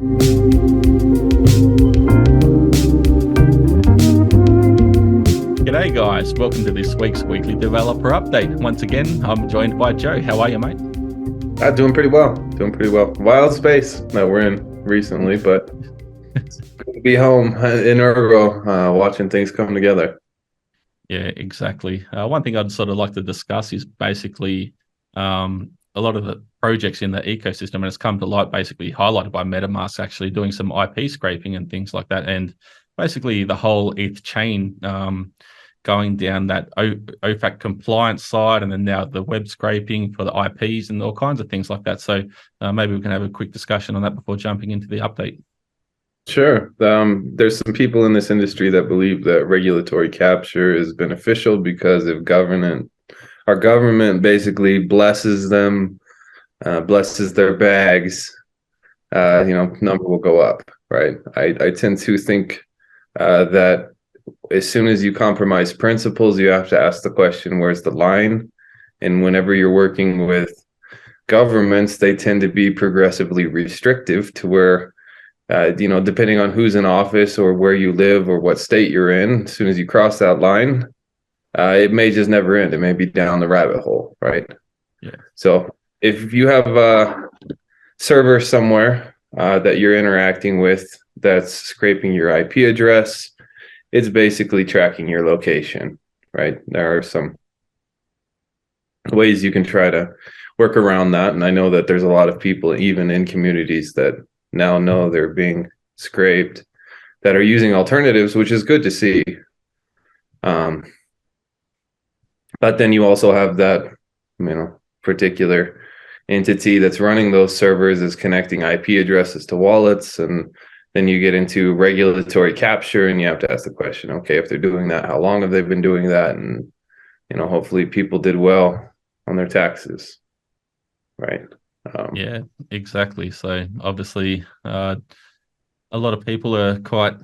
G'day guys, welcome to this week's weekly developer update. Once again, I'm joined by Joe. How are you, mate? Doing pretty well. Wild space that we're in recently, but it's good to be home in Ergo, watching things come together. Yeah, exactly. One thing I'd sort of like to discuss is basically a lot of the projects in the ecosystem, and it's come to light basically highlighted by MetaMask actually doing some IP scraping and things like that, and basically the whole ETH chain going down that OFAC compliance side, and then now the web scraping for the IPs and all kinds of things like that. So maybe we can have a quick discussion on that before jumping into the update. Sure. There's some people in this industry that believe that regulatory capture is beneficial because if our government basically blesses them, blesses their bags, number will go up, right? I tend to think that as soon as you compromise principles, you have to ask the question, where's the line? And whenever you're working with governments, they tend to be progressively restrictive to where, depending on who's in office or where you live or what state you're in, as soon as you cross that line, it may just never end. It may be down the rabbit hole, right? Yeah. So if you have a server somewhere that you're interacting with that's scraping your IP address, it's basically tracking your location, right? There are some ways you can try to work around that. And I know that there's a lot of people, even in communities, that now know they're being scraped, that are using alternatives, which is good to see. But then you also have that, particular entity that's running those servers is connecting IP addresses to wallets, and then you get into regulatory capture, and you have to ask the question, okay, if they're doing that, how long have they been doing that? And, hopefully people did well on their taxes, right? Yeah, exactly. So obviously a lot of people are quite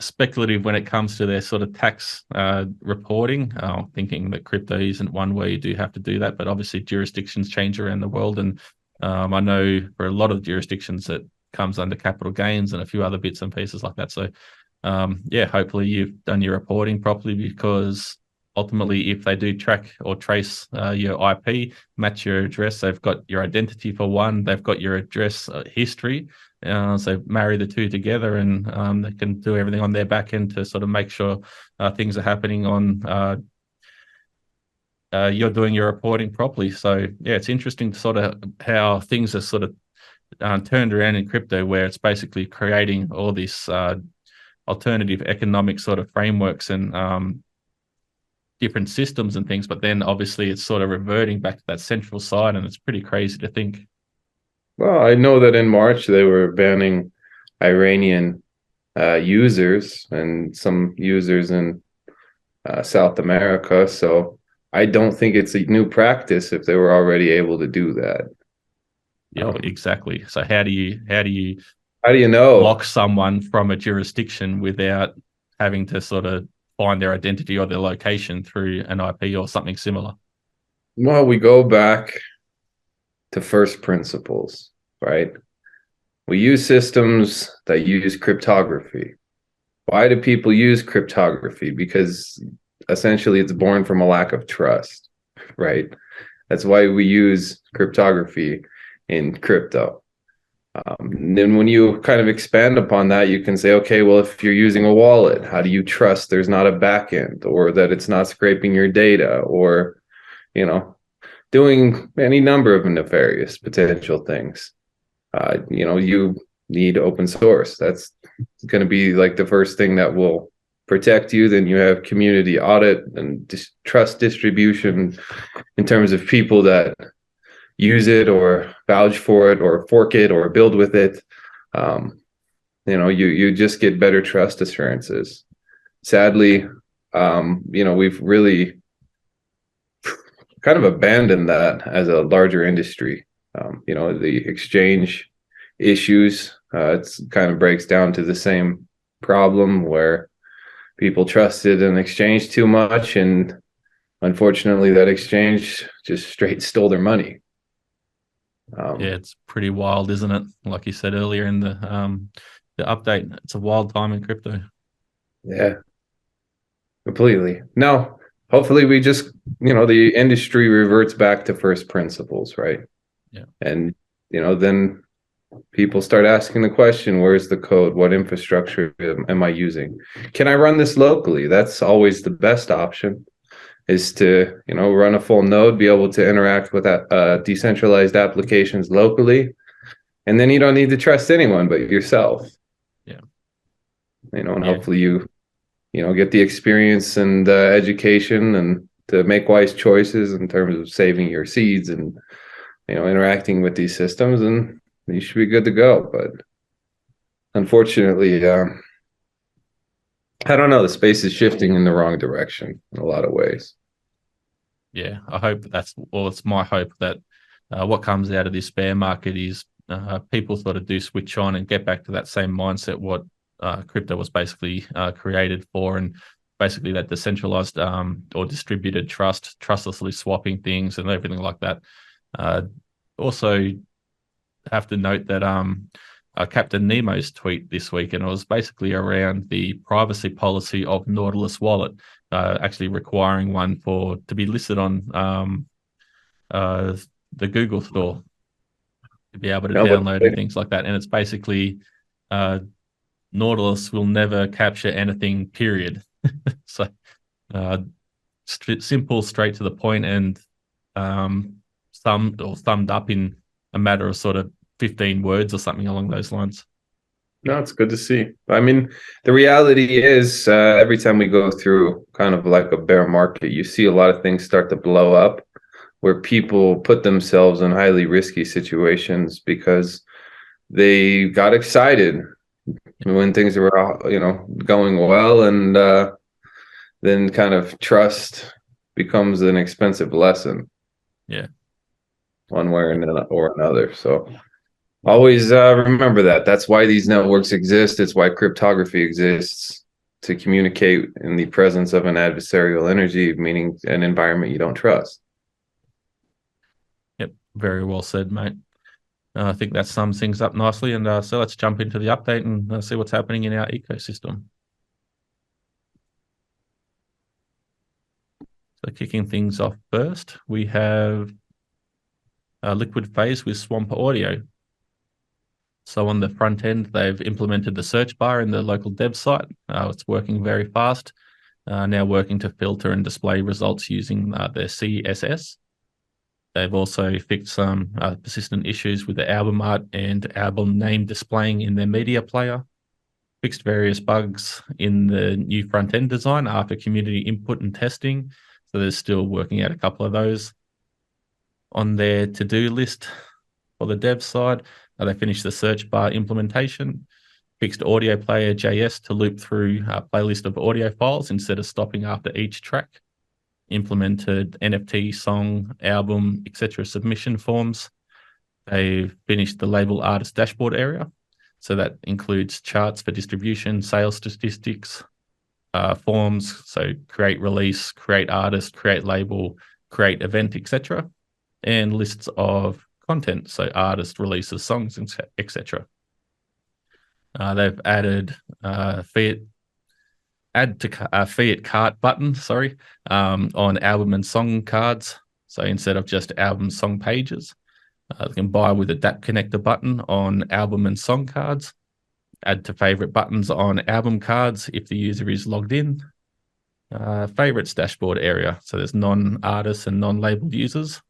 speculative when it comes to their sort of tax reporting, thinking that crypto isn't one where you do have to do that, but obviously jurisdictions change around the world. And I know for a lot of jurisdictions that comes under capital gains and a few other bits and pieces like that. So hopefully you've done your reporting properly, because ultimately if they do track or trace your IP, match your address, they've got your identity for one, they've got your address history, so marry the two together, and they can do everything on their back end to sort of make sure things are happening on you're doing your reporting properly. So yeah, it's interesting to sort of how things are sort of turned around in crypto, where it's basically creating all this alternative economic sort of frameworks and different systems and things, but then obviously it's sort of reverting back to that central side, and it's pretty crazy to think. Well, I know that in March they were banning Iranian users and some users in South America, so I don't think it's a new practice if they were already able to do that. Yeah, exactly. So how do you know block someone from a jurisdiction without having to sort of find their identity or their location through an IP or something similar? Well, we go back to first principles, right? We use systems that use cryptography. Why do people use cryptography? Because essentially it's born from a lack of trust, right? That's why we use cryptography in crypto. Then when you kind of expand upon that, you can say, okay, well, if you're using a wallet, how do you trust there's not a backend, or that it's not scraping your data, or, doing any number of nefarious potential things? You need open source. That's going to be like the first thing that will protect you. Then you have community audit and trust distribution in terms of people that use it or vouch for it or fork it or build with it. You just get better trust assurances. Sadly, we've really kind of abandoned that as a larger industry. The exchange issues, it's kind of breaks down to the same problem where people trusted an exchange too much, and unfortunately that exchange just straight stole their money. Yeah, it's pretty wild, isn't it? Like you said earlier in the update, it's a wild time in crypto. Yeah, completely. No, hopefully we just, the industry reverts back to first principles, right? Yeah. And, then people start asking the question, where's the code? What infrastructure am I using? Can I run this locally? That's always the best option, is to, run a full node, be able to interact with decentralized applications locally. And then you don't need to trust anyone but yourself. Yeah. And hopefully you get the experience and education and to make wise choices in terms of saving your seeds and, interacting with these systems, and you should be good to go. But unfortunately, I don't know, the space is shifting in the wrong direction in a lot of ways. Yeah, I hope it's my hope that what comes out of this bear market is people sort of do switch on and get back to that same mindset what crypto was basically created for, and basically that decentralized or distributed trustlessly swapping things and everything like that. Also have to note that Captain Nemo's tweet this week, and it was basically around the privacy policy of Nautilus wallet, actually requiring one to be listed on the Google store to be able to download and things like that. And it's basically Nautilus will never capture anything, period. So simple, straight to the point, and summed up in a matter of sort of 15 words or something along those lines. No, it's good to see. I mean, the reality is every time we go through kind of like a bear market, you see a lot of things start to blow up where people put themselves in highly risky situations because they got excited when things were, going well, and then kind of trust becomes an expensive lesson. Yeah. One way or another. So always remember that. That's why these networks exist. It's why cryptography exists, to communicate in the presence of an adversarial energy, meaning an environment you don't trust. Yep, very well said, mate. I think that sums things up nicely. And so let's jump into the update and see what's happening in our ecosystem. So kicking things off first, we have Liquid Phase with Swamp Audio. So on the front end, they've implemented the search bar in the local dev site. It's working very fast. Now working to filter and display results using their CSS. They've also fixed some persistent issues with the album art and album name displaying in their media player. Fixed various bugs in the new front-end design after community input and testing. So they're still working out a couple of those. On their to-do list for the dev side, they finished the search bar implementation, fixed audio player JS to loop through a playlist of audio files instead of stopping after each track, implemented NFT, song, album, etc. submission forms. They finished the label artist dashboard area. So that includes charts for distribution, sales statistics, forms, so create release, create artist, create label, create event, etc. And lists of content, so artist releases, songs, etc. They've added add to fiat cart button, on album and song cards. So instead of just album song pages, they can buy with a DApp connector button on album and song cards. Add to favorite buttons on album cards if the user is logged in. Favorites dashboard area, so there's non-artists and non-labeled users.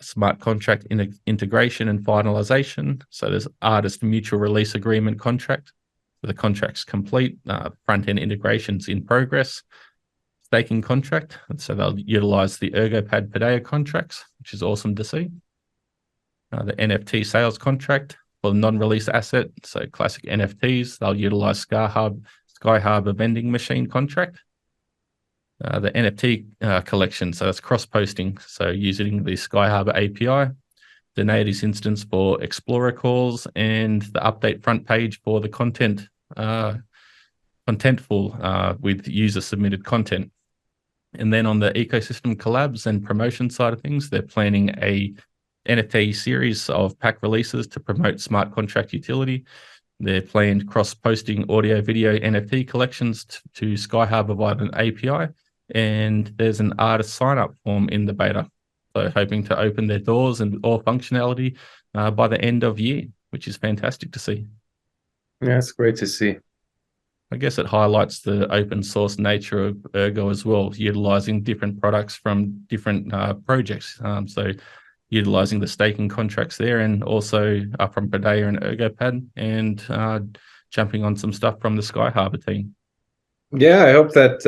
Smart contract integration and finalization. So there's artist mutual release agreement contract. So the contract's complete. Front-end integration's in progress. Staking contract. And so they'll utilize the Paideia contracts, which is awesome to see. The NFT sales contract for the non-release asset. So classic NFTs, they'll utilize Sky Harbor vending machine contract. The NFT collection, so that's cross-posting, so using the Sky Harbor API, the Natives instance for Explorer calls, and the update front page for the contentful with user-submitted content. And then on the ecosystem collabs and promotion side of things, they're planning a NFT series of pack releases to promote smart contract utility. They're planned cross-posting audio, video, NFT collections to SkyHub via an API, and there's an artist sign-up form in the beta. So hoping to open their doors and all functionality by the end of year, which is fantastic to see. Yeah, it's great to see. I guess it highlights the open source nature of Ergo as well, utilizing different products from different projects. So utilizing the staking contracts there, and also from Paideia and ERGopad, and jumping on some stuff from the Sky Harbor team. Yeah, I hope that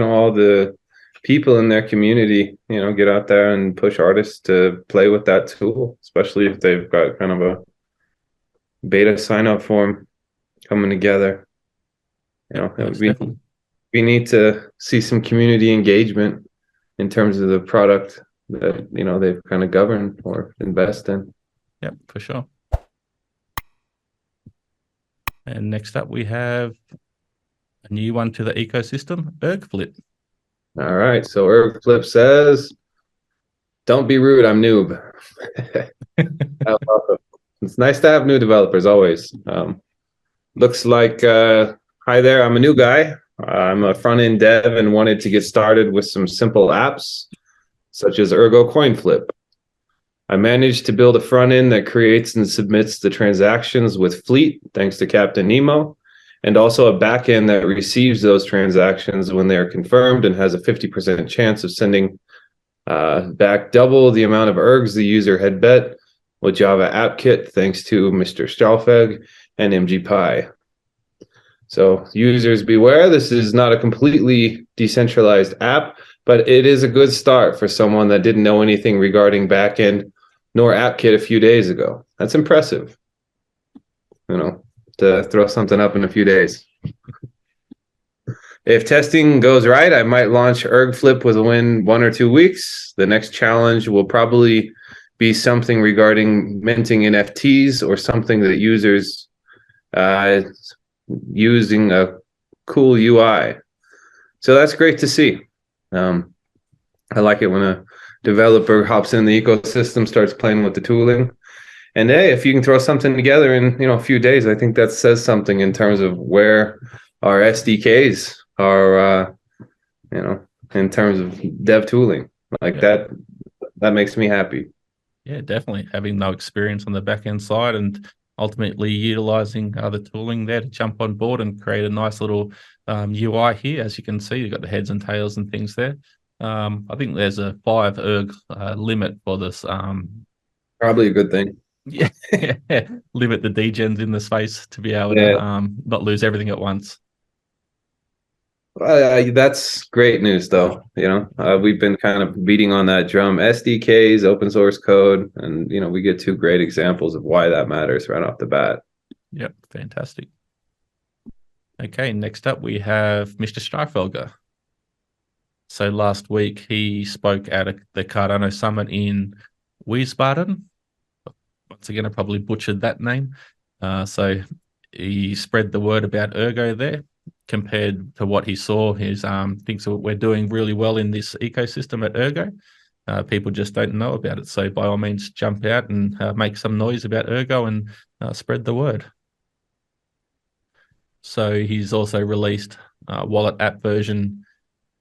all the people in their community, get out there and push artists to play with that tool, especially if they've got kind of a beta sign up form coming together. We need to see some community engagement in terms of the product that they've kind of governed or invest in. Yep, for sure. And next up we have a new one to the ecosystem, ERGflip. All right, so ERGflip says, "Don't be rude, I'm noob." It's nice to have new developers always. Looks like, hi there, I'm a new guy. I'm a front-end dev and wanted to get started with some simple apps, such as Ergo Coin Flip. I managed to build a front end that creates and submits the transactions with Fleet, thanks to Captain Nemo, and also a backend that receives those transactions when they are confirmed and has a 50% chance of sending back double the amount of ergs the user had bet with Java Appkit, thanks to MrStahlfelge and MGpai. So users beware, this is not a completely decentralized app, but it is a good start for someone that didn't know anything regarding backend nor Appkit a few days ago. That's impressive, to throw something up in a few days. If testing goes right, I might launch ERGflip within 1 or 2 weeks. The next challenge will probably be something regarding minting NFTs or something that users using a cool UI. So that's great to see. I like it when a developer hops in the ecosystem, starts playing with the tooling. And hey, if you can throw something together in a few days, I think that says something in terms of where our SDKs are, in terms of dev tooling. That makes me happy. Yeah, definitely. Having no experience on the back end side and ultimately utilizing the tooling there to jump on board and create a nice little UI here. As you can see, you've got the heads and tails and things there. I think there's a 5 erg limit for this. Probably a good thing. Yeah, limit the degens in the space to be able to not lose everything at once. That's great news, though. We've been kind of beating on that drum. SDKs, open source code, and we get 2 great examples of why that matters right off the bat. Yep, fantastic. Okay, next up we have MrStahlfelge. So last week he spoke at the Cardano summit in Wiesbaden. Once again, I probably butchered that name. So he spread the word about Ergo there. Compared to what he saw, he thinks we're doing really well in this ecosystem at Ergo. People just don't know about it. So by all means, jump out and make some noise about Ergo and spread the word. So he's also released wallet app version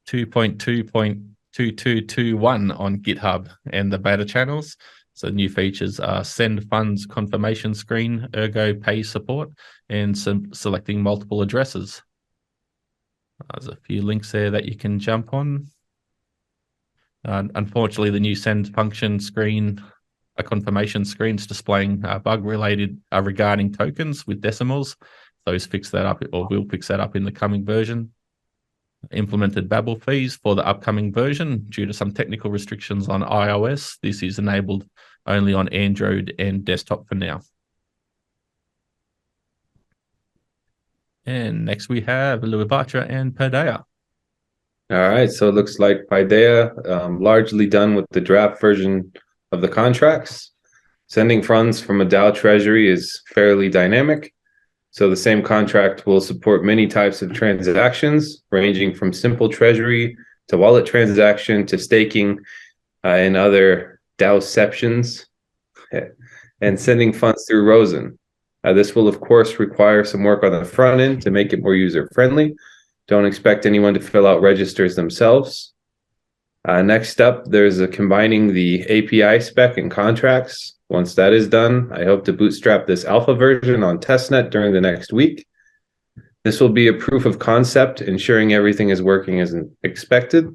2.2.2221 on GitHub and the beta channels. So new features are send funds confirmation screen, ergopy support, and selecting multiple addresses. There's a few links there that you can jump on. Unfortunately, the new send function screen, a confirmation screen is displaying bug related regarding tokens with decimals. Those fix that up, or will fix that up in the coming version. Implemented Babel fees for the upcoming version due to some technical restrictions on iOS. This is enabled only on Android and desktop for now. And next we have Luivatra and Paideia. All right, so it looks like Paideia largely done with the draft version of the contracts. Sending funds from a DAO treasury is fairly dynamic. So the same contract will support many types of transactions, ranging from simple treasury to wallet transaction to staking and other DAOceptions. and sending funds through Rosen. This will, of course, require some work on the front end to make it more user-friendly. Don't expect anyone to fill out registers themselves. Next up, there's combining the API spec and contracts. Once that is done, I hope to bootstrap this alpha version on testnet during the next week. This will be a proof of concept, ensuring everything is working as expected.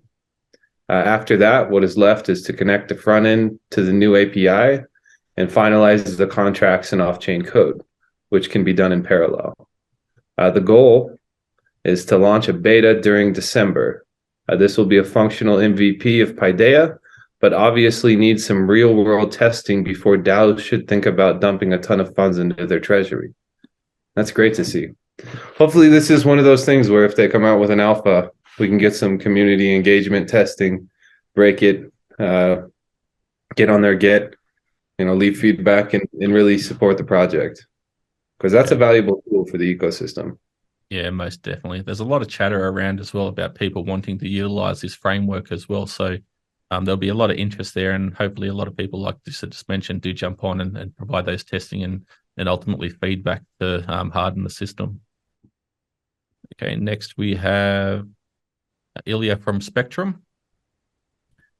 After that, what is left is to connect the front end to the new API and finalize the contracts and off-chain code, which can be done in parallel. The goal is to launch a beta during December. This will be a functional MVP of Paideia, but obviously needs some real-world testing before DAOs should think about dumping a ton of funds into their treasury. That's great to see. Hopefully this is one of those things where if they come out with an alpha, we can get some community engagement testing, break it, get on their Git, leave feedback and really support the project, because that's a valuable tool for the ecosystem. Yeah, most definitely. There's a lot of chatter around as well about people wanting to utilize this framework as well. So there'll be a lot of interest there, and hopefully a lot of people, like you just mentioned, do jump on and provide those testing and ultimately feedback to harden the system. Okay, next we have Ilya from Spectrum.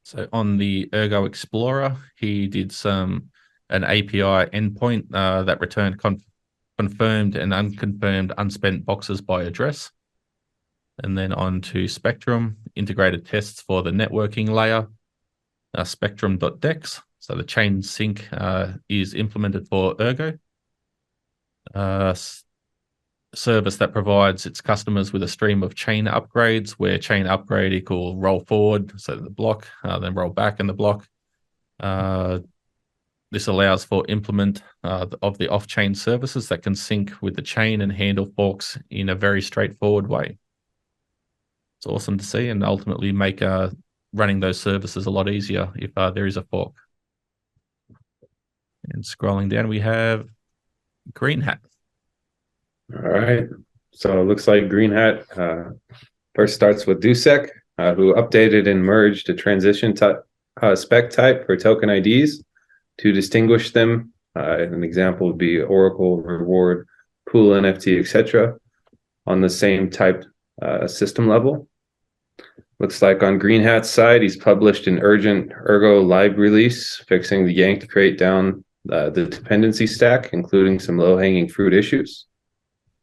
So on the Ergo Explorer, he did an API endpoint that returned confirmed and unconfirmed unspent boxes by address. And then on to Spectrum, integrated tests for the networking layer, spectrum.dex. So the chain sync is implemented for Ergo. Service that provides its customers with a stream of chain upgrades, where chain upgrade equal roll forward, so the block, then roll back in the block. This allows for implement of the off-chain services that can sync with the chain and handle forks in a very straightforward way. It's awesome to see, and ultimately make running those services a lot easier if there is a fork. And scrolling down, we have greenhat. All right. So it looks like greenhat first starts with Dusek, who updated and merged a transition spec type for token IDs to distinguish them. An example would be Oracle, Reward, Pool, NFT, etc. on the same type system level. Looks like on greenhat's side, he's published an urgent Ergo lib release, fixing the yanked crate down the dependency stack, including some low-hanging fruit issues.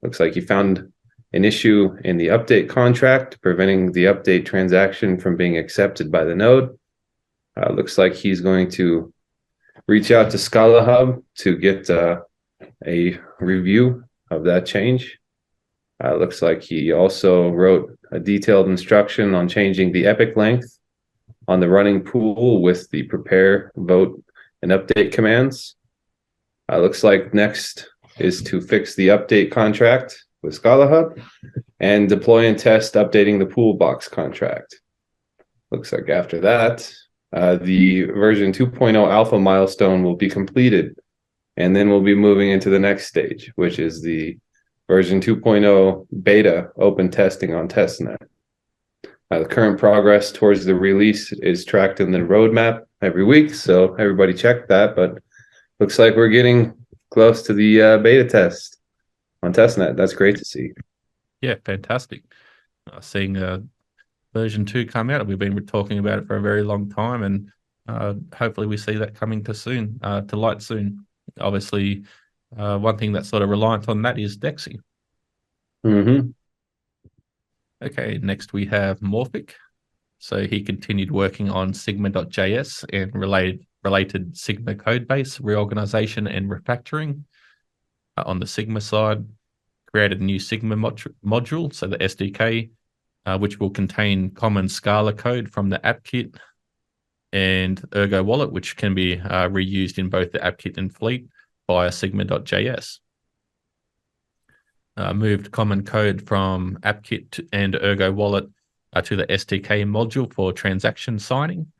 Looks like he found an issue in the update contract, preventing the update transaction from being accepted by the node. Looks like he's going to reach out to Scala Hub to get a review of that change. Looks like he also wrote a detailed instruction on changing the epoch length on the running pool with the prepare, vote, and update commands. Looks like next is to fix the update contract with Scala Hub and deploy and test updating the pool box contract. Looks like after that, the version 2.0 alpha milestone will be completed, and then we'll be moving into the next stage, which is the version 2.0 beta open testing on testnet. The current progress towards the release is tracked in the roadmap every week, so everybody check that, but looks like we're getting close to the beta test on testnet. That's great to see. Yeah, fantastic. Seeing version 2 come out, we've been talking about it for a very long time, and hopefully we see that coming to light soon. Obviously, one thing that's sort of reliant on that is Dexy. Okay, next we have Morphic. So he continued working on sigma.js and related Sigma codebase reorganization and refactoring. On the Sigma side, created a new Sigma module, so the SDK, which will contain common Scala code from the Appkit and Ergo wallet, which can be reused in both the Appkit and Fleet via sigma.js. Moved common code from Appkit and Ergo wallet to the SDK module for transaction signing.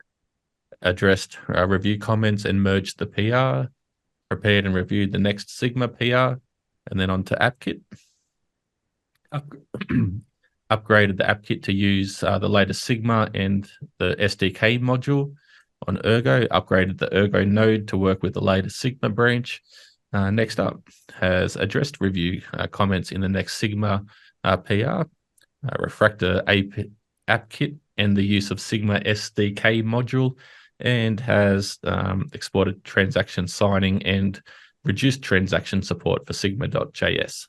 Addressed review comments and merged the PR. Prepared and reviewed the next Sigma PR, and then on to Appkit. Upgraded the Appkit to use the latest Sigma and the SDK module on Ergo, upgraded the Ergo node to work with the latest Sigma branch. Next up, has addressed review comments in the next Sigma PR, Refractor Appkit, and the use of Sigma SDK module, and has exported transaction signing and reduced transaction support for sigma.js.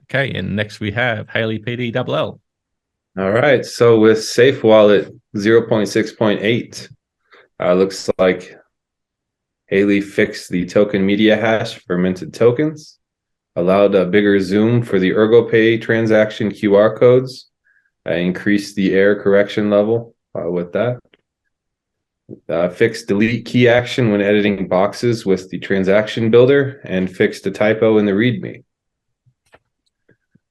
Okay, and next we have hailypdll. All right, so with Safe Wallet 0.6.8, looks like Hailey fixed the token media hash for minted tokens, allowed a bigger zoom for the ergopy transaction QR codes, increased the error correction level with that, fixed delete key action when editing boxes with the transaction builder, and fixed a typo in the README.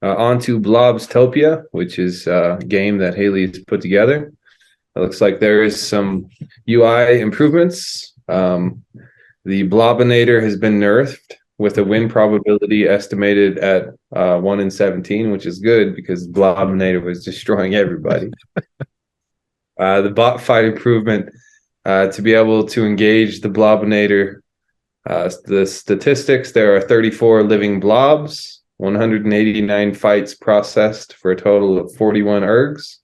On to Blobs Topia, which is a game that Hailey's put together. It looks like there is some UI improvements. The Blobinator has been nerfed with a win probability estimated at 1 in 17, which is good because Blobinator was destroying everybody. The bot fight improvement to be able to engage the Blobinator. The statistics, there are 34 living blobs, 189 fights processed for a total of 41 ergs.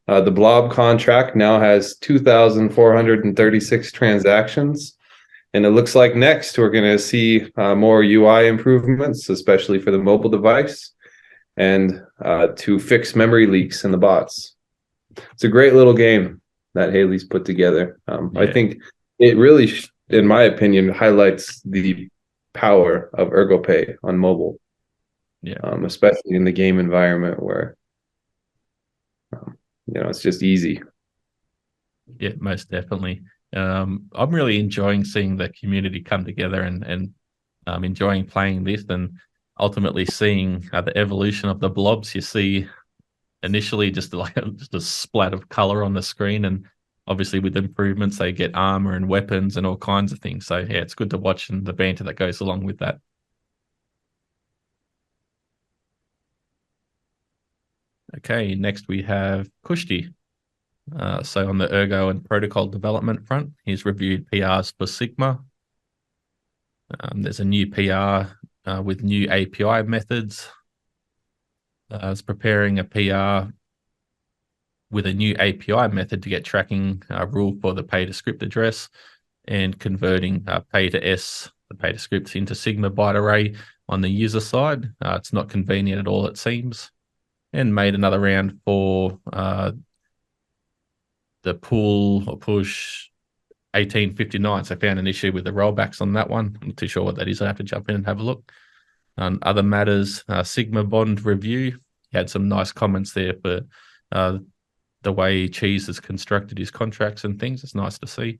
The blob contract now has 2,436 transactions. And it looks like next we're going to see more UI improvements, especially for the mobile device, and to fix memory leaks in the bots. It's a great little game that Hailey's put together. I think it really, in my opinion, highlights the power of ergopy on mobile. Yeah, especially in the game environment where it's just easy. Yeah, most definitely. I'm really enjoying seeing the community come together and enjoying playing this, and ultimately seeing the evolution of the blobs. You see initially just a splat of color on the screen, and obviously with improvements they get armor and weapons and all kinds of things. So yeah, it's good to watch, and the banter that goes along with that. Okay, next we have Kushti. So on the Ergo and protocol development front, he's reviewed PRs for Sigma. There's a new PR with new API methods. It's preparing a PR with a new API method to get tracking rule for the pay to script address, and converting pay to S, the pay to scripts, into Sigma byte array on the user side. It's not convenient at all, it seems. And made another round for the pull or push 1859. So I found an issue with the rollbacks on that one. I'm not too sure what that is. I have to jump in and have a look. On other matters, SigmaBond review. He had some nice comments there for the way Cheese has constructed his contracts and things. It's nice to see.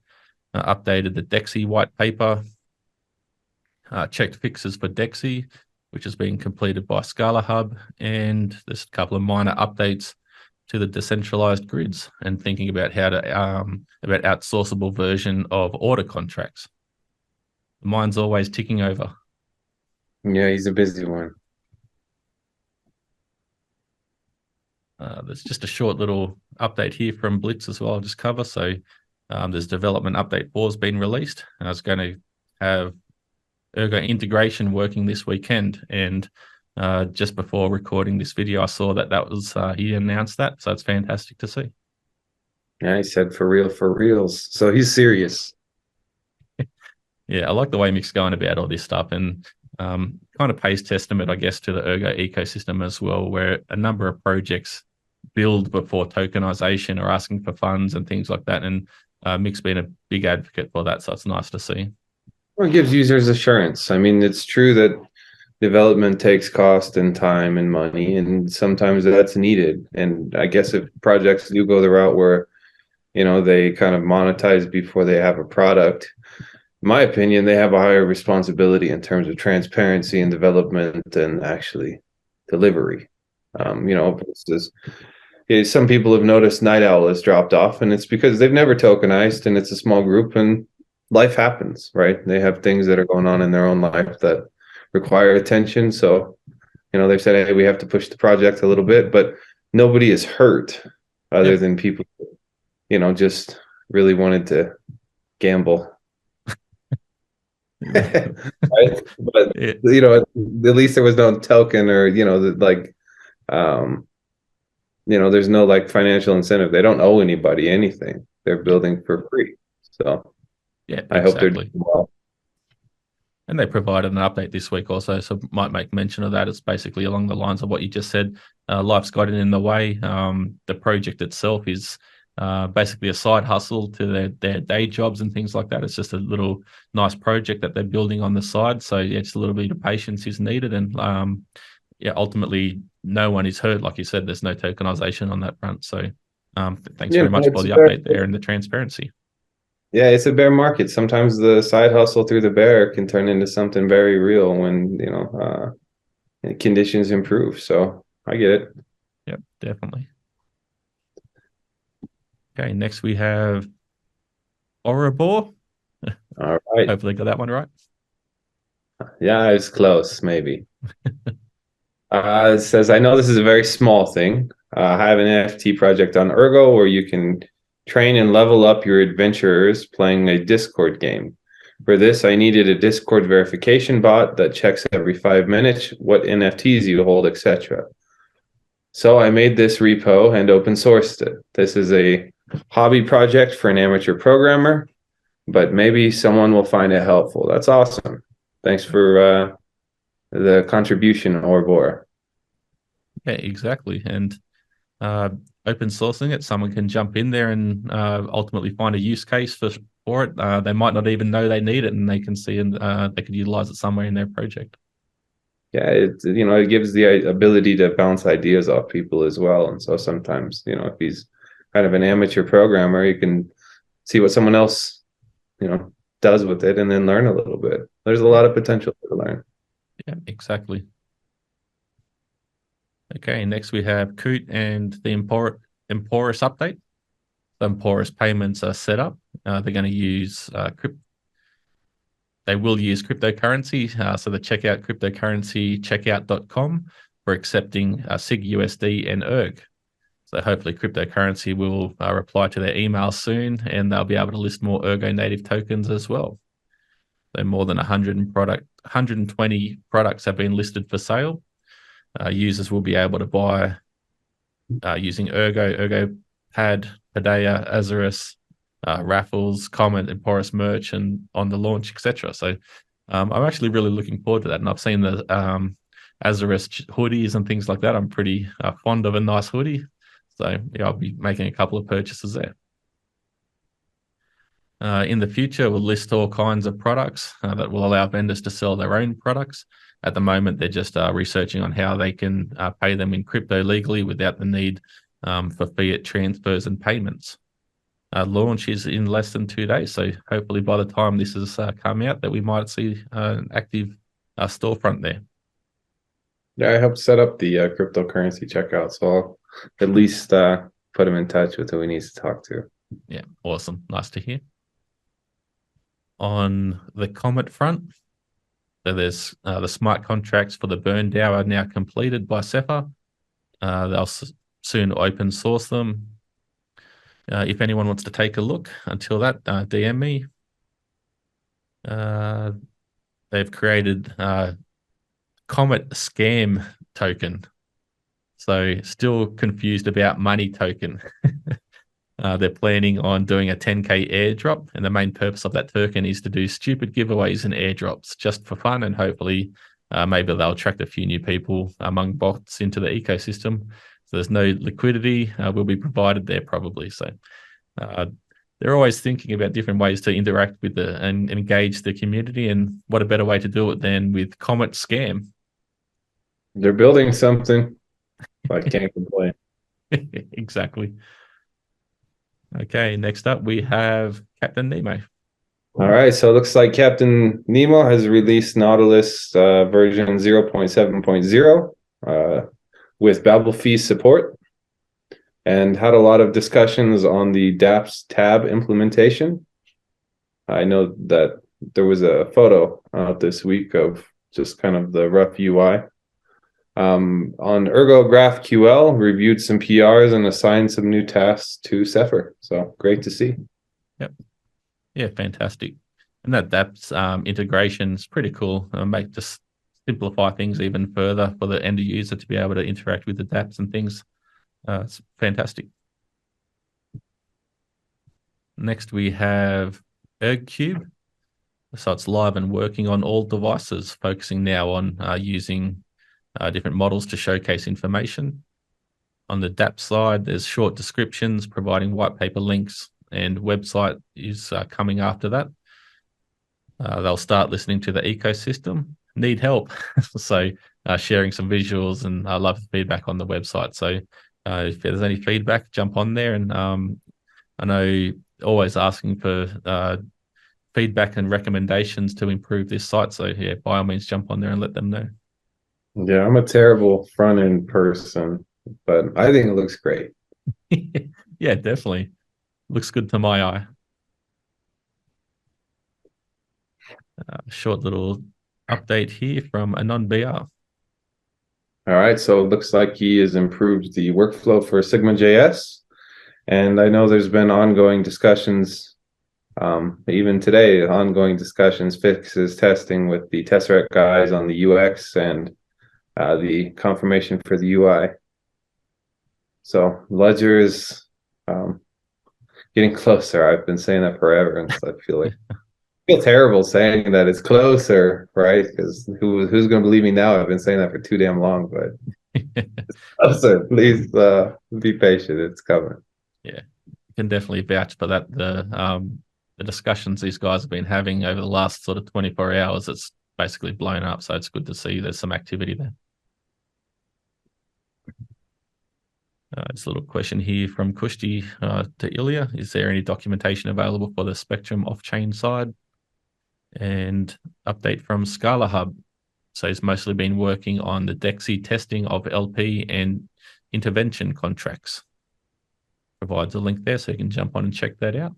Updated the Dexy white paper. Checked fixes for Dexy, which is being completed by Scala Hub. And there's a couple of minor updates to the decentralized grids, and thinking about how to about outsourceable version of order contracts. Mine's always ticking over. Yeah, he's a busy one. There's just a short little update here from Blitz as well I'll just cover. So there's development update 4 has been released. I was going to have Ergo integration working this weekend, and just before recording this video, I saw that was he announced that, so it's fantastic to see. Yeah, he said for reals. So he's serious. Yeah, I like the way Mick's going about all this stuff, and kind of pays testament, I guess, to the Ergo ecosystem as well, where a number of projects build before tokenization or asking for funds and things like that, and Mick's been a big advocate for that, so it's nice to see. Well, it gives users assurance. I mean, it's true that development takes cost and time and money, and sometimes that's needed. And I guess if projects do go the route where, they kind of monetize before they have a product, in my opinion, they have a higher responsibility in terms of transparency and development and actually delivery. Some people have noticed Night Owl has dropped off, and it's because they've never tokenized, and it's a small group, and life happens, right? They have things that are going on in their own life that require attention. So, they've said, hey, we have to push the project a little bit, but nobody is hurt other Yep. than people, just really wanted to gamble. Right? But Yeah, at least there was no token or um there's no like financial incentive. They don't owe anybody anything. They're yeah, building for free. So yeah, I hope they're doing exactly. well. And they provided an update this week also, so might make mention of that. It's basically along the lines of what you just said. Life's gotten in the way. The project itself is basically a side hustle to their day jobs and things like that. It's just a little nice project that they're building on the side. So yeah, it's a little bit of patience is needed, and yeah, ultimately no one is hurt. Like you said, there's no tokenization on that front. So thanks very much for It's the fair. update there and the transparency. Yeah, it's a bear market. Sometimes the side hustle through the bear can turn into something very real when, conditions improve. So I get it. Yep, definitely. Okay, next we have Orabor. All right. Hopefully got that one right. Yeah, it's close, maybe. It says, I know this is a very small thing. I have an NFT project on Ergo where you can train and level up your adventurers playing a Discord game. For this, I needed a Discord verification bot that checks every 5 minutes what NFTs you hold, etc. So I made this repo and open sourced it. This is a hobby project for an amateur programmer, but maybe someone will find it helpful. That's awesome. Thanks for the contribution, Orbor. Yeah, exactly. And uh, open sourcing it, someone can jump in there and ultimately find a use case for it. They might not even know they need it, and they can see and they could utilize it somewhere in their project. Yeah, it gives the ability to bounce ideas off people as well. And so sometimes, if he's kind of an amateur programmer, you can see what someone else, does with it and then learn a little bit. There's a lot of potential to learn. Yeah, exactly. Okay, next we have Coot and the Emporas update. The Emporas payments are set up. They're going to use they will use cryptocurrency. So the checkout cryptocurrency checkout.com for accepting SigUSD and erg. So hopefully cryptocurrency will reply to their email soon, and they'll be able to list more ergo native tokens as well. So more than 120 products have been listed for sale. Users will be able to buy using ergopad, Paideia, Azurus, raffles, Comet, Emporas merch, and on the launch, etc. So I'm actually really looking forward to that. And I've seen the Azurus hoodies and things like that. I'm pretty fond of a nice hoodie. So yeah, I'll be making a couple of purchases there. In the future, we'll list all kinds of products that will allow vendors to sell their own products. At the moment, they're just researching on how they can pay them in crypto legally without the need for fiat transfers and payments. Launch is in less than 2 days, so hopefully by the time this has come out, that we might see an active storefront there. Yeah, I helped set up the cryptocurrency checkout, so I'll at least put him in touch with who he needs to talk to. Yeah, awesome. Nice to hear. On the Comet front, so there's the smart contracts for the burn DAO are now completed by SAFEW. They'll soon open source them. If anyone wants to take a look, until that, DM me. They've created Comet scam token. So still confused about money token. They're planning on doing a 10K airdrop, and the main purpose of that token is to do stupid giveaways and airdrops just for fun, and hopefully maybe they'll attract a few new people among bots into the ecosystem. So there's no liquidity will be provided there probably. So they're always thinking about different ways to interact with and engage the community, and what a better way to do it than with Comet scam. They're building something. I can't complain. Exactly. Okay, next up we have Captain Nemo. All right, so it looks like Captain Nemo has released Nautilus version 0.7.0 with Babel fee support, and had a lot of discussions on the dApps tab implementation. I know that there was a photo out this week of just kind of the rough UI. On ergo-graphql, reviewed some PRs and assigned some new tasks to SAFEW. So great to see. Yep. Yeah, fantastic. And that's integration is pretty cool. Just simplify things even further for the end user to be able to interact with the dApps and things. It's fantastic. Next, we have ergcube. So it's live and working on all devices, focusing now on using different models to showcase information. On the dApp side, there's short descriptions, providing white paper links, and website is coming after that. They'll start listening to the ecosystem. Need help. So sharing some visuals, and I love the feedback on the website. So if there's any feedback, jump on there. And I know always asking for feedback and recommendations to improve this site. So yeah, by all means, jump on there and let them know. Yeah, I'm a terrible front-end person, but I think it looks great. Yeah, definitely. Looks good to my eye. Short little update here from AnonBR. All right, so it looks like he has improved the workflow for SigmaJS. And I know there's been ongoing discussions, even today, ongoing discussions, fixes, testing with the Tesseract guys on the UX and the confirmation for the UI. So Ledger is getting closer. I've been saying that forever, and so I feel terrible saying that it's closer, right? Because who's going to believe me now? I've been saying that for too damn long, but it's closer. Please be patient. It's coming. Yeah, you can definitely vouch for that. The discussions these guys have been having over the last sort of 24 hours, it's basically blown up. So it's good to see there's some activity there. Just a little question here from Kushti to Ilya. Is there any documentation available for the Spectrum off-chain side? And update from Scala Hub. So he's mostly been working on the DEXI testing of LP and intervention contracts. Provides a link there so you can jump on and check that out.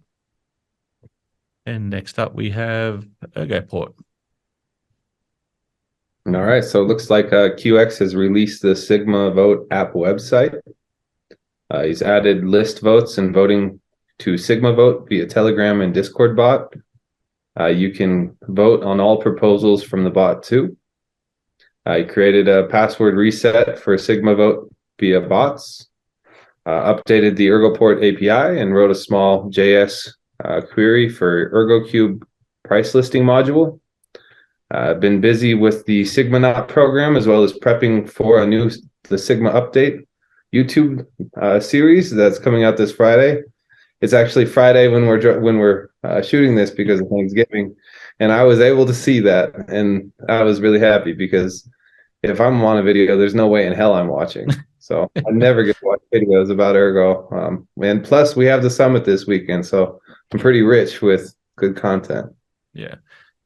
And next up we have ergoport. All right, so it looks like QX has released the Sigmavote app website. He's added list votes and voting to Sigmavote via Telegram and Discord bot. You can vote on all proposals from the bot too. He created a password reset for Sigmavote via bots. Updated the ergoport API and wrote a small JS query for ergocube price listing module. Been busy with the SigmaNot program as well as prepping for the Sigma update YouTube series that's coming out this Friday. It's actually Friday when we're shooting this because of Thanksgiving, and I was able to see that, and I was really happy because if I'm on a video, there's no way in hell I'm watching. So I never get to watch videos about ergo. And plus, we have the summit this weekend, so I'm pretty rich with good content. Yeah,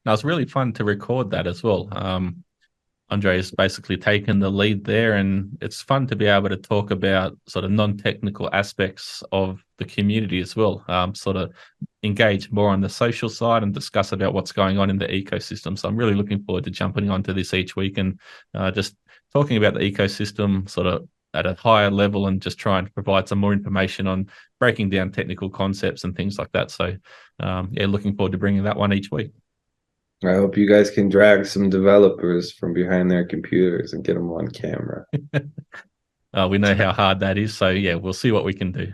now it's really fun to record that as well. Andre's basically taken the lead there, and it's fun to be able to talk about sort of non-technical aspects of the community as well, sort of engage more on the social side and discuss about what's going on in the ecosystem. So I'm really looking forward to jumping onto this each week and just talking about the ecosystem sort of at a higher level and just trying to provide some more information on breaking down technical concepts and things like that. So yeah, looking forward to bringing that one each week. I hope you guys can drag some developers from behind their computers and get them on camera. We know how hard that is. So yeah, we'll see what we can do.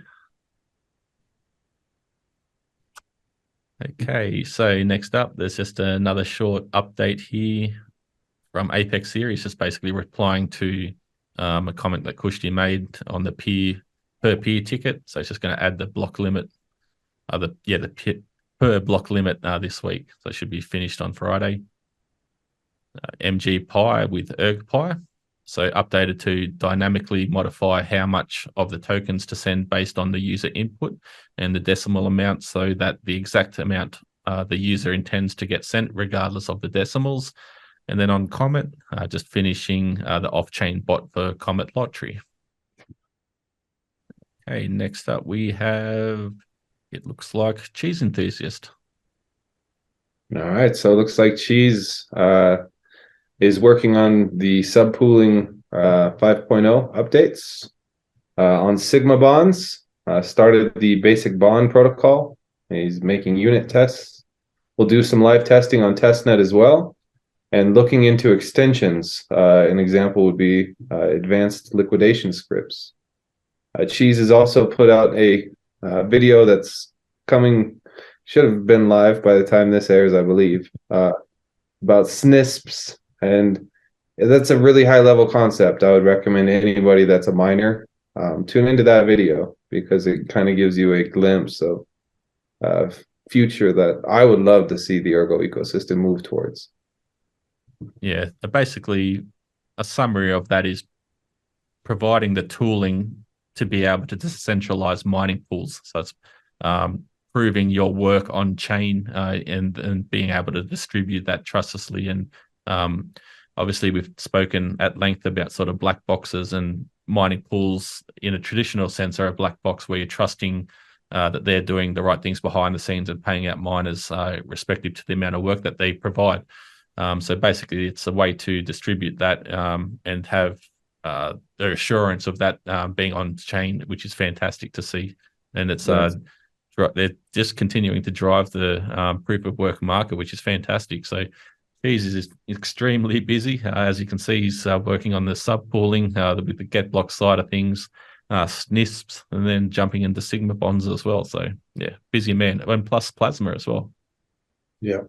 Okay, so next up, there's just another short update here from Apex Series, just basically replying to a comment that Kushti made on the per peer ticket. So it's just going to add the block limit, the per block limit this week. So it should be finished on Friday. MGpai with ergpy. So updated to dynamically modify how much of the tokens to send based on the user input and the decimal amount so that the exact amount the user intends to get sent regardless of the decimals. And then on Comet, just finishing the off-chain bot for Comet Lottery. Okay, next up we have, it looks like Cheese Enthusiast. All right, so it looks like Cheese is working on the subpooling 5.0 updates. On SigmaBonds, started the basic bond protocol. He's making unit tests. We'll do some live testing on testnet as well. And looking into extensions, an example would be advanced liquidation scripts. Cheese has also put out a video that's coming, should have been live by the time this airs, I believe, about SNISPs. And that's a really high level concept. I would recommend anybody that's a miner tune into that video, because it kind of gives you a glimpse of future that I would love to see the Ergo ecosystem move towards. Yeah, basically a summary of that is providing the tooling to be able to decentralize mining pools. So it's proving your work on chain and being able to distribute that trustlessly. And obviously we've spoken at length about sort of black boxes, and mining pools in a traditional sense are a black box where you're trusting that they're doing the right things behind the scenes and paying out miners respective to the amount of work that they provide. So basically it's a way to distribute that and have the assurance of that being on chain, which is fantastic to see. And it's they're just continuing to drive the proof of work market, which is fantastic. So Cheese is extremely busy. As you can see, he's working on the sub-pooling with the get block side of things, SNISPs, and then jumping into SigmaBonds as well. So yeah, busy man. And plus Plasma as well. Yeah.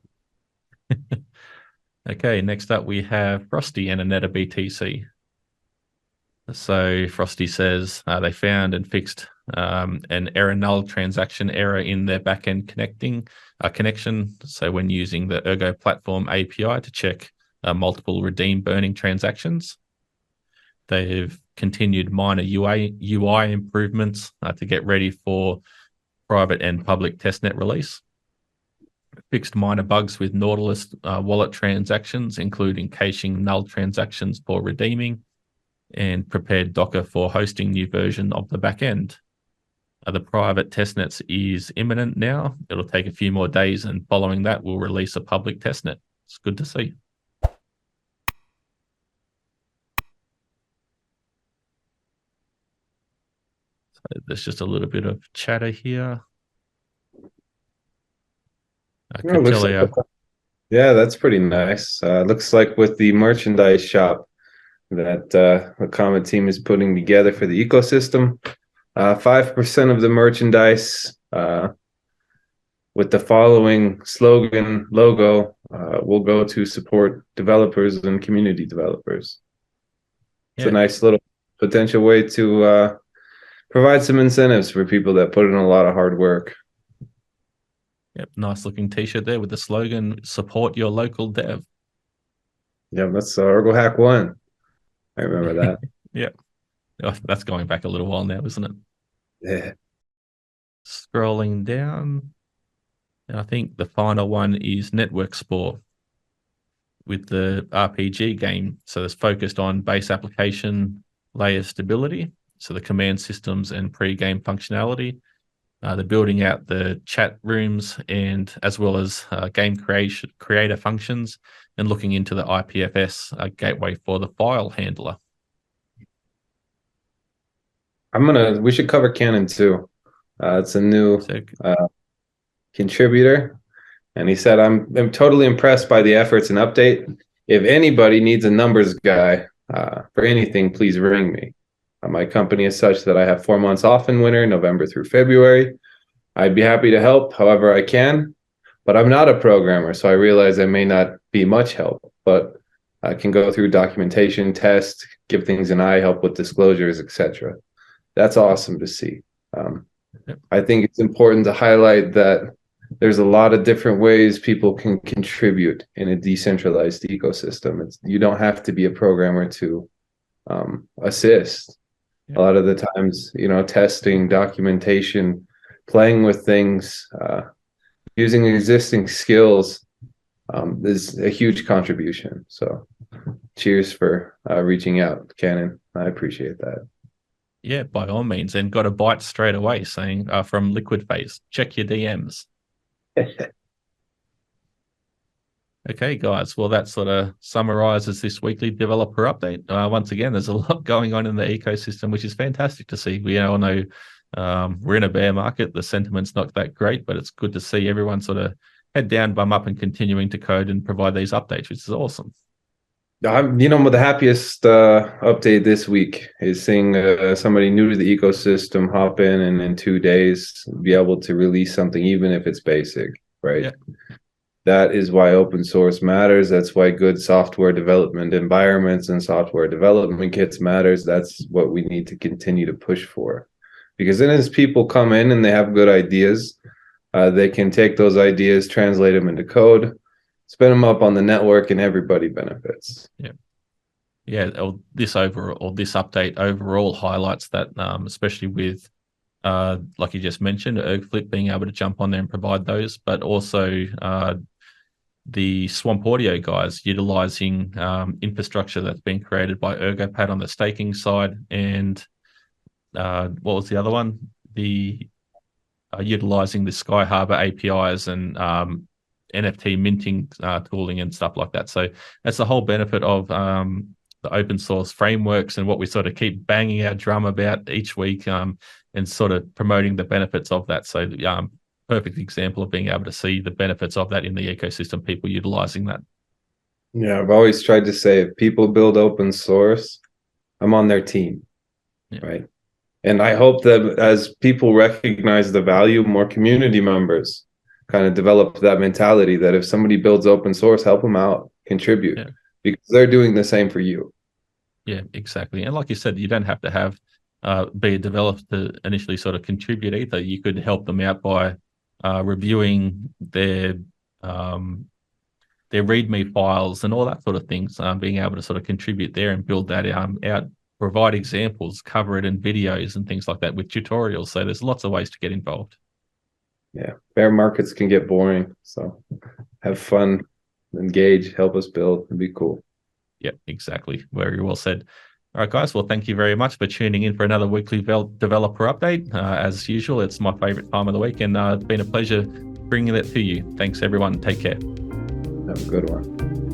Okay, next up we have Frosty and Aneta BTC. So Frosty says they found and fixed an error null transaction error in their backend connection. So when using the Ergo platform API to check multiple redeem burning transactions, they've continued minor UI improvements to get ready for private and public testnet release. Fixed minor bugs with Nautilus wallet transactions, including caching null transactions for redeeming, and prepared Docker for hosting new version of the backend. The private testnets is imminent now. It'll take a few more days, and following that, we'll release a public testnet. It's good to see. So there's just a little bit of chatter here. Koutelier. Yeah, that's pretty nice. Looks like with the merchandise shop that the Comet team is putting together for the ecosystem, 5% of the merchandise with the following slogan logo will go to support developers and community developers. It's a nice little potential way to provide some incentives for people that put in a lot of hard work. Yep, nice looking t-shirt there with the slogan, support your local dev. Yeah, that's Ergo Hack 1. I remember that. Yeah. Oh, that's going back a little while now, isn't it? Yeah. Scrolling down. And I think the final one is Network Spore with the RPG game. So it's focused on base application layer stability. So the command systems and pre-game functionality. They're building out the chat rooms and as well as game creator functions, and looking into the IPFS gateway for the file handler. We should cover Canon too. It's a new contributor, and he said, I'm totally impressed by the efforts and update. If anybody needs a numbers guy for anything, please ring me. My company is such that I have 4 months off in winter, November through February. I'd be happy to help however I can, but I'm not a programmer, so I realize I may not be much help, but I can go through documentation, test, give things an eye, help with disclosures, etc. That's awesome to see. I think it's important to highlight that there's a lot of different ways people can contribute in a decentralized ecosystem. You don't have to be a programmer to assist. A lot of the times, testing, documentation, playing with things, using existing skills is a huge contribution. So cheers for reaching out, Canon. I appreciate that. Yeah, by all means. And got a bite straight away saying from Liquid Phase, check your DMs. Okay, guys. Well, that sort of summarizes this weekly developer update. Once again, there's a lot going on in the ecosystem, which is fantastic to see. We all know we're in a bear market. The sentiment's not that great, but it's good to see everyone sort of head down, bum up, and continuing to code and provide these updates, which is awesome. The happiest update this week is seeing somebody new to the ecosystem hop in and in 2 days be able to release something, even if it's basic, right? Yeah. That is why open source matters. That's why good software development environments and software development kits matters. That's what we need to continue to push for. Because then as people come in and they have good ideas, they can take those ideas, translate them into code, spin them up on the network, and everybody benefits. Yeah. This update overall highlights that, especially with like you just mentioned, ERGflip being able to jump on there and provide those, but also the Swamp Audio guys utilizing infrastructure that's been created by ERGOPad on the staking side, and what was the other one? The utilizing the Sky Harbor APIs and NFT minting tooling and stuff like that. So that's the whole benefit of the open source frameworks and what we sort of keep banging our drum about each week, and sort of promoting the benefits of that. So perfect example of being able to see the benefits of that in the ecosystem, people utilizing that. Yeah, I've always tried to say, if people build open source, I'm on their team, right? And I hope that as people recognize the value, more community members kind of develop that mentality that if somebody builds open source, help them out, contribute, because they're doing the same for you. Yeah, exactly. And like you said, you don't have to have be a developer to initially sort of contribute either. You could help them out by reviewing their README files and all that sort of things, being able to sort of contribute there and build that out, provide examples, cover it in videos and things like that with tutorials. So there's lots of ways to get involved. Yeah, bear markets can get boring. So have fun, engage, help us build. It'd be cool. Yeah, exactly. Very well said. All right, guys. Well, thank you very much for tuning in for another weekly developer update. As usual, it's my favorite time of the week, and it's been a pleasure bringing it to you. Thanks, everyone. Take care. Have a good one.